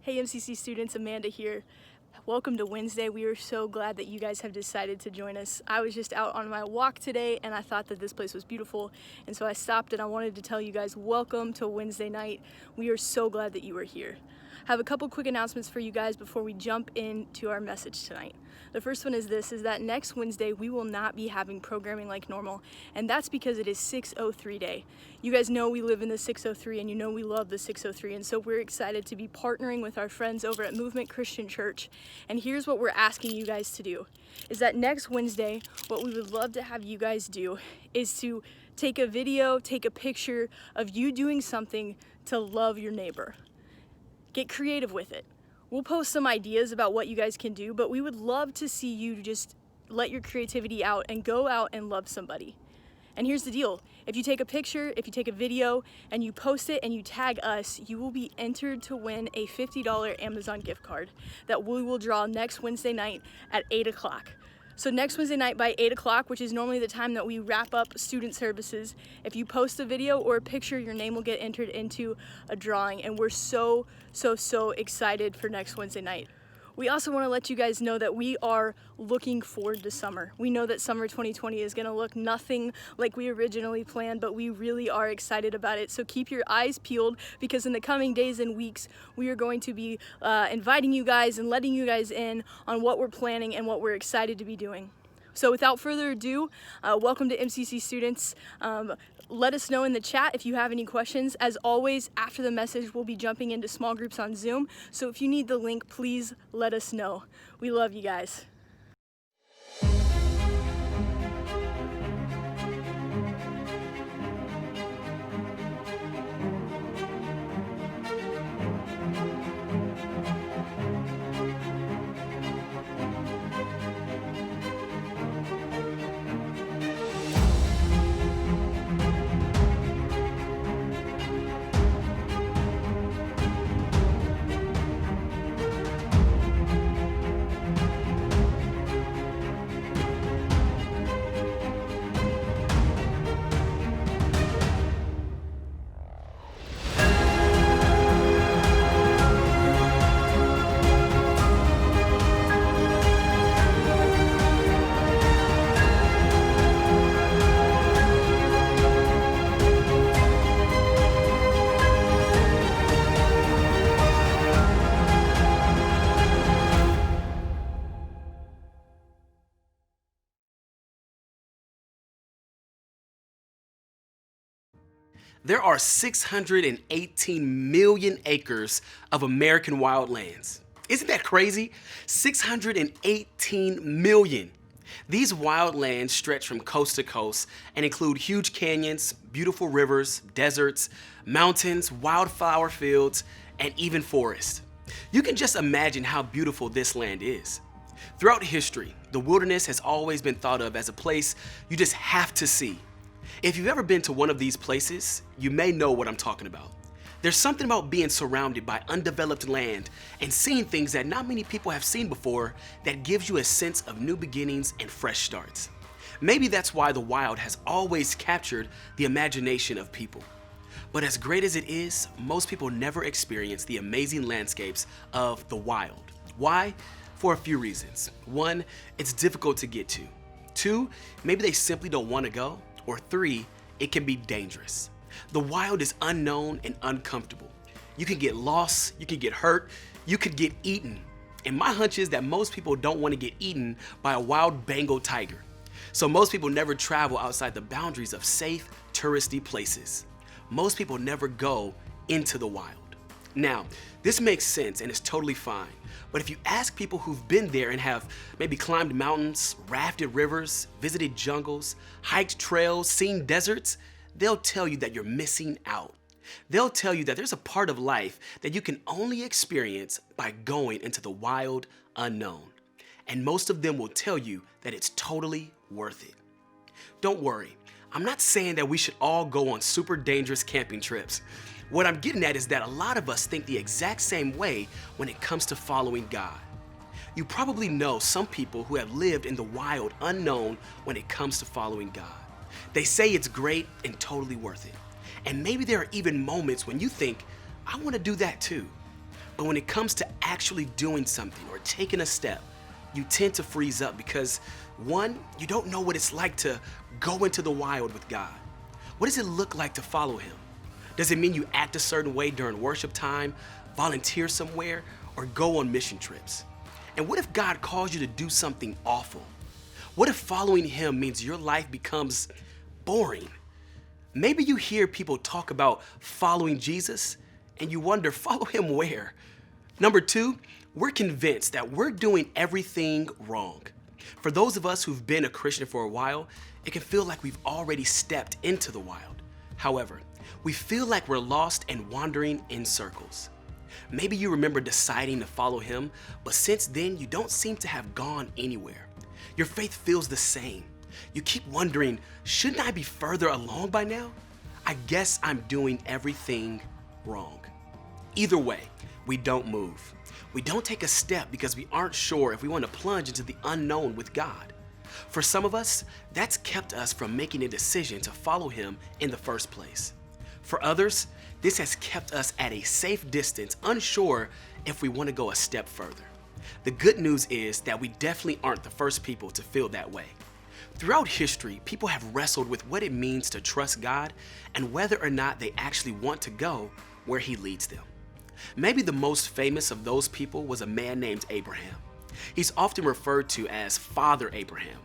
Hey MCC students, Amanda here. Welcome to Wednesday. We are so glad that you guys have decided to join us. I was just out on my walk today and I thought that this place was beautiful, and so I stopped and I wanted to tell you guys welcome to Wednesday night. We are so glad that you are here. I have a couple quick announcements for you guys before we jump into our message tonight. The first one is that next Wednesday we will not be having programming like normal, and that's because it is 603 day. You guys know we live in the 603 and you know we love the 603, and so we're excited to be partnering with our friends over at Movement Christian Church. And here's what we're asking you guys to do, is that next Wednesday, what we would love to have you guys do is to take a video, take a picture of you doing something to love your neighbor. Get creative with it. We'll post some ideas about what you guys can do, but we would love to see you just let your creativity out and go out and love somebody. And here's the deal. If you take a picture, if you take a video, and you post it and you tag us, you will be entered to win a $50 Amazon gift card that we will draw next Wednesday night at 8 o'clock. So next Wednesday night by 8 o'clock, which is normally the time that we wrap up student services, if you post a video or a picture, your name will get entered into a drawing. And we're so excited for next Wednesday night. We also want to let you guys know that we are looking forward to summer. We know that summer 2020 is going to look nothing like we originally planned, but we really are excited about it. So keep your eyes peeled, because in the coming days and weeks, we are going to be inviting you guys and letting you guys in on what we're planning and what we're excited to be doing. So without further ado, welcome to MCC students. Let us know in the chat if you have any questions. As always, after the message, we'll be jumping into small groups on Zoom. So if you need the link, please let us know. We love you guys. There are 618 million acres of American wildlands. Isn't that crazy? 618 million. These wildlands stretch from coast to coast and include huge canyons, beautiful rivers, deserts, mountains, wildflower fields, and even forests. You can just imagine how beautiful this land is. Throughout history, the wilderness has always been thought of as a place you just have to see. If you've ever been to one of these places, you may know what I'm talking about. There's something about being surrounded by undeveloped land and seeing things that not many people have seen before that gives you a sense of new beginnings and fresh starts. Maybe that's why the wild has always captured the imagination of people. But as great as it is, most people never experience the amazing landscapes of the wild. Why? For a few reasons. One, it's difficult to get to. Two, maybe they simply don't want to go. Or three, it can be dangerous. The wild is unknown and uncomfortable. You can get lost, you can get hurt, you could get eaten. And my hunch is that most people don't want to get eaten by a wild Bengal tiger. So most people never travel outside the boundaries of safe, touristy places. Most people never go into the wild. Now, this makes sense and is totally fine. But if you ask people who've been there and have maybe climbed mountains, rafted rivers, visited jungles, hiked trails, seen deserts, they'll tell you that you're missing out. They'll tell you that there's a part of life that you can only experience by going into the wild unknown. And most of them will tell you that it's totally worth it. Don't worry, I'm not saying that we should all go on super dangerous camping trips. What I'm getting at is that a lot of us think the exact same way when it comes to following God. You probably know some people who have lived in the wild unknown when it comes to following God. They say it's great and totally worth it. And maybe there are even moments when you think, I want to do that too. But when it comes to actually doing something or taking a step, you tend to freeze up because, one, you don't know what it's like to go into the wild with God. What does it look like to follow Him? Does it mean you act a certain way during worship time, volunteer somewhere, or go on mission trips? And what if God calls you to do something awful? What if following Him means your life becomes boring? Maybe you hear people talk about following Jesus and you wonder, follow Him where? Number two, we're convinced that we're doing everything wrong. For those of us who've been a Christian for a while, it can feel like we've already stepped into the wild. However, we feel like we're lost and wandering in circles. Maybe you remember deciding to follow Him, but since then you don't seem to have gone anywhere. Your faith feels the same. You keep wondering, shouldn't I be further along by now? I guess I'm doing everything wrong. Either way, we don't move. We don't take a step because we aren't sure if we want to plunge into the unknown with God. For some of us, that's kept us from making a decision to follow Him in the first place. For others, this has kept us at a safe distance, unsure if we want to go a step further. The good news is that we definitely aren't the first people to feel that way. Throughout history, people have wrestled with what it means to trust God and whether or not they actually want to go where He leads them. Maybe the most famous of those people was a man named Abraham. He's often referred to as Father Abraham.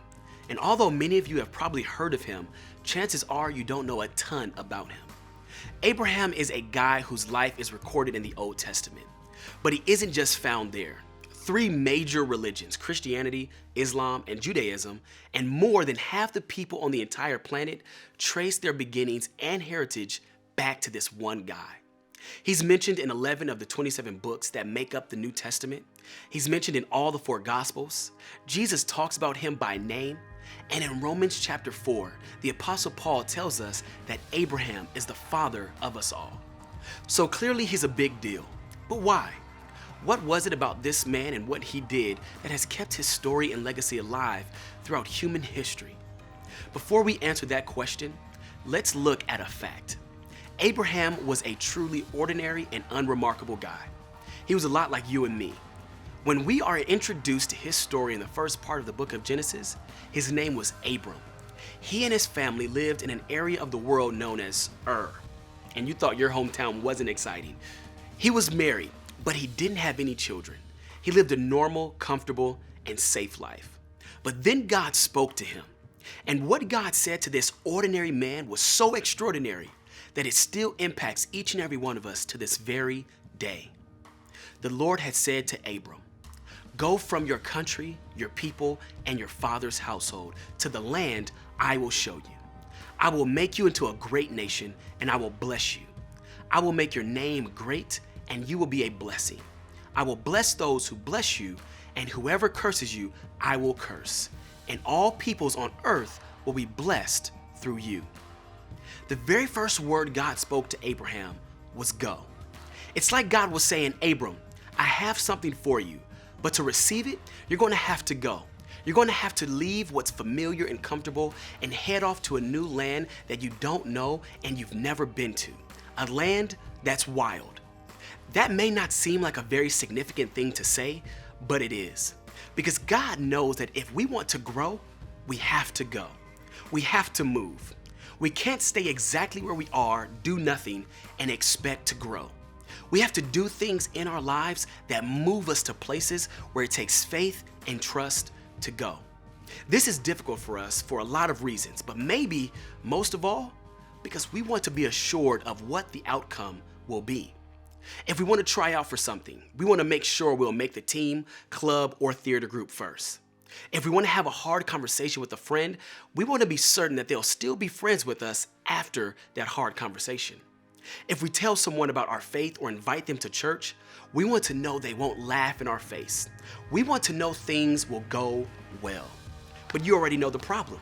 And although many of you have probably heard of him, chances are you don't know a ton about him. Abraham is a guy whose life is recorded in the Old Testament, but he isn't just found there. Three major religions, Christianity, Islam, and Judaism, and more than half the people on the entire planet trace their beginnings and heritage back to this one guy. He's mentioned in 11 of the 27 books that make up the New Testament. He's mentioned in all the 4 Gospels. Jesus talks about him by name. And in Romans chapter 4, the Apostle Paul tells us that Abraham is the father of us all. So clearly he's a big deal. But why? What was it about this man and what he did that has kept his story and legacy alive throughout human history? Before we answer that question, let's look at a fact. Abraham was a truly ordinary and unremarkable guy. He was a lot like you and me. When we are introduced to his story in the first part of the book of Genesis, his name was Abram. He and his family lived in an area of the world known as Ur. And you thought your hometown wasn't exciting. He was married, but he didn't have any children. He lived a normal, comfortable, and safe life. But then God spoke to him. And what God said to this ordinary man was so extraordinary that it still impacts each and every one of us to this very day. The Lord had said to Abram, "Go from your country, your people, and your father's household to the land I will show you. I will make you into a great nation, and I will bless you. I will make your name great, and you will be a blessing. I will bless those who bless you, and whoever curses you, I will curse. And all peoples on earth will be blessed through you." The very first word God spoke to Abraham was go. It's like God was saying, Abram, I have something for you, but to receive it, you're going to have to go. You're going to have to leave what's familiar and comfortable and head off to a new land that you don't know and you've never been to, a land that's wild. That may not seem like a very significant thing to say, but it is. Because God knows that if we want to grow, we have to go. We have to move. We can't stay exactly where we are, do nothing, and expect to grow. We have to do things in our lives that move us to places where it takes faith and trust to go. This is difficult for us for a lot of reasons, but maybe most of all, because we want to be assured of what the outcome will be. If we want to try out for something, we want to make sure we'll make the team, club, or theater group first. If we want to have a hard conversation with a friend, we want to be certain that they'll still be friends with us after that hard conversation. If we tell someone about our faith or invite them to church, we want to know they won't laugh in our face. We want to know things will go well. But you already know the problem.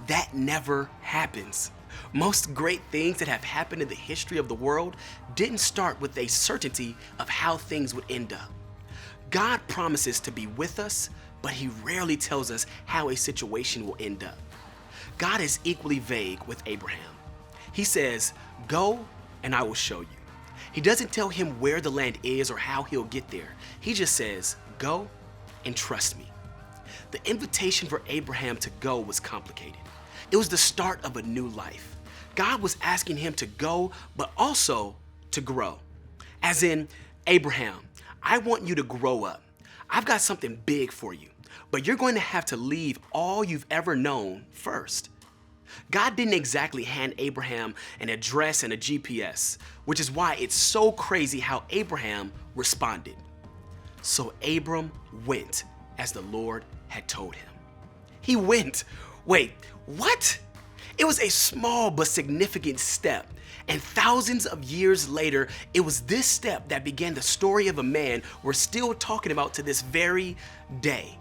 That never happens. Most great things that have happened in the history of the world didn't start with a certainty of how things would end up. God promises to be with us, but He rarely tells us how a situation will end up. God is equally vague with Abraham. He says, "Go and I will show you." He doesn't tell him where the land is or how he'll get there. He just says, go and trust me. The invitation for Abraham to go was complicated. It was the start of a new life. God was asking him to go, but also to grow. As in, Abraham, I want you to grow up. I've got something big for you, but you're going to have to leave all you've ever known first. God didn't exactly hand Abraham an address and a GPS, which is why it's so crazy how Abraham responded. So Abram went as the Lord had told him. He went. Wait, what? It was a small but significant step. And thousands of years later, it was this step that began the story of a man we're still talking about to this very day.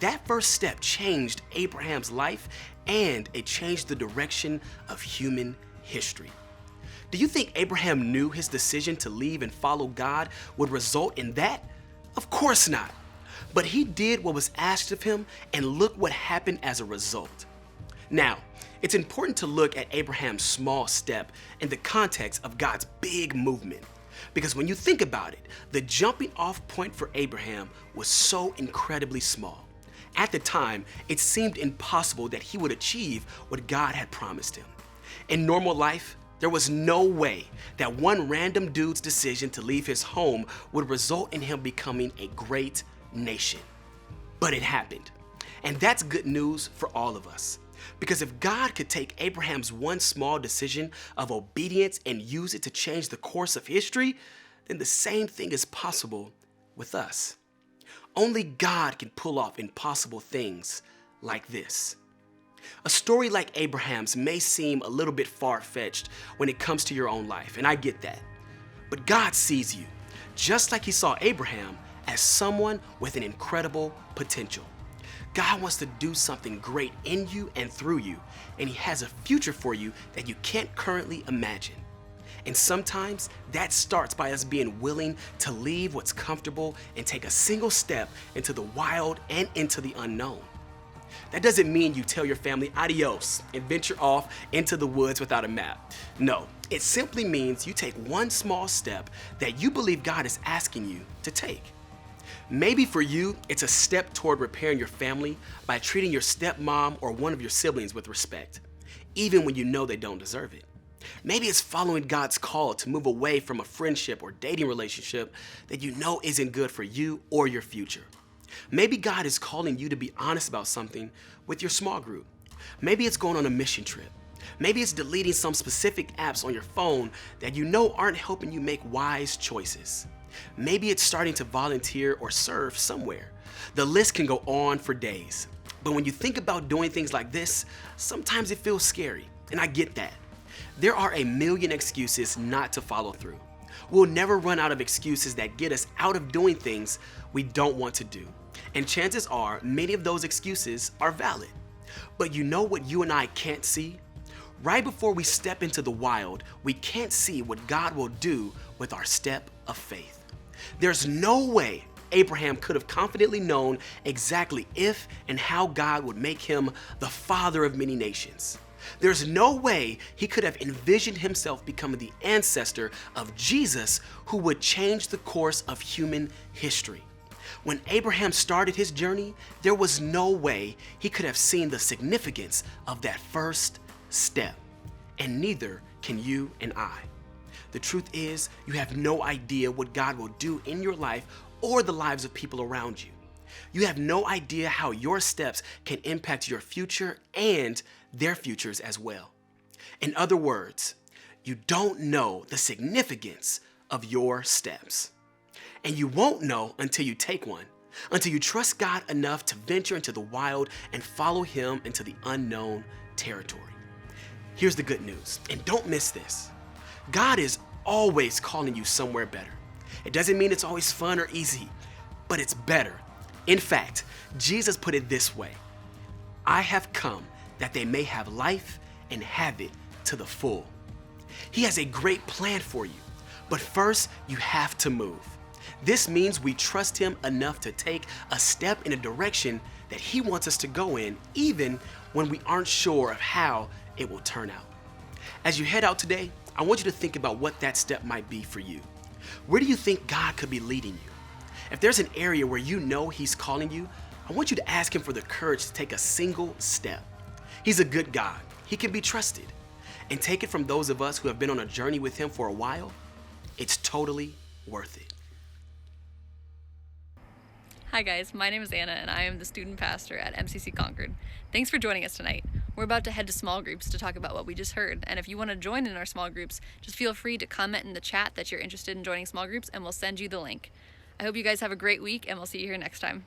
That first step changed Abraham's life, and it changed the direction of human history. Do you think Abraham knew his decision to leave and follow God would result in that? Of course not. But he did what was asked of him, and look what happened as a result. Now, it's important to look at Abraham's small step in the context of God's big movement. Because when you think about it, the jumping off point for Abraham was so incredibly small. At the time, it seemed impossible that he would achieve what God had promised him. In normal life, there was no way that one random dude's decision to leave his home would result in him becoming a great nation. But it happened. And that's good news for all of us. Because if God could take Abraham's one small decision of obedience and use it to change the course of history, then the same thing is possible with us. Only God can pull off impossible things like this. A story like Abraham's may seem a little bit far-fetched when it comes to your own life, and I get that. But God sees you, just like he saw Abraham, as someone with an incredible potential. God wants to do something great in you and through you, and he has a future for you that you can't currently imagine. And sometimes that starts by us being willing to leave what's comfortable and take a single step into the wild and into the unknown. That doesn't mean you tell your family adios and venture off into the woods without a map. No, it simply means you take one small step that you believe God is asking you to take. Maybe for you, it's a step toward repairing your family by treating your stepmom or one of your siblings with respect, even when you know they don't deserve it. Maybe it's following God's call to move away from a friendship or dating relationship that you know isn't good for you or your future. Maybe God is calling you to be honest about something with your small group. Maybe it's going on a mission trip. Maybe it's deleting some specific apps on your phone that you know aren't helping you make wise choices. Maybe it's starting to volunteer or serve somewhere. The list can go on for days. But when you think about doing things like this, sometimes it feels scary, and I get that. There are a million excuses not to follow through. We'll never run out of excuses that get us out of doing things we don't want to do. And chances are many of those excuses are valid. But you know what you and I can't see? Right before we step into the wild, we can't see what God will do with our step of faith. There's no way Abraham could have confidently known exactly if and how God would make him the father of many nations. There's no way he could have envisioned himself becoming the ancestor of Jesus who would change the course of human history. When Abraham started his journey, there was no way he could have seen the significance of that first step, and neither can you and I. The truth is, you have no idea what God will do in your life or the lives of people around you. You have no idea how your steps can impact your future and their futures as well. In other words, you don't know the significance of your steps. And you won't know until you take one, until you trust God enough to venture into the wild and follow him into the unknown territory. Here's the good news, and don't miss this. God is always calling you somewhere better. It doesn't mean it's always fun or easy, but it's better. In fact, Jesus put it this way: I have come that they may have life and have it to the full. He has a great plan for you, but first you have to move. This means we trust him enough to take a step in a direction that he wants us to go in, even when we aren't sure of how it will turn out. As you head out today, I want you to think about what that step might be for you. Where do you think God could be leading you? If there's an area where you know He's calling you, I want you to ask Him for the courage to take a single step. He's a good God. He can be trusted. And take it from those of us who have been on a journey with Him for a while, it's totally worth it. Hi guys, my name is Anna and I am the student pastor at MCC Concord. Thanks for joining us tonight. We're about to head to small groups to talk about what we just heard, and if you want to join in our small groups, just feel free to comment in the chat that you're interested in joining small groups and we'll send you the link. I hope you guys have a great week and we'll see you here next time.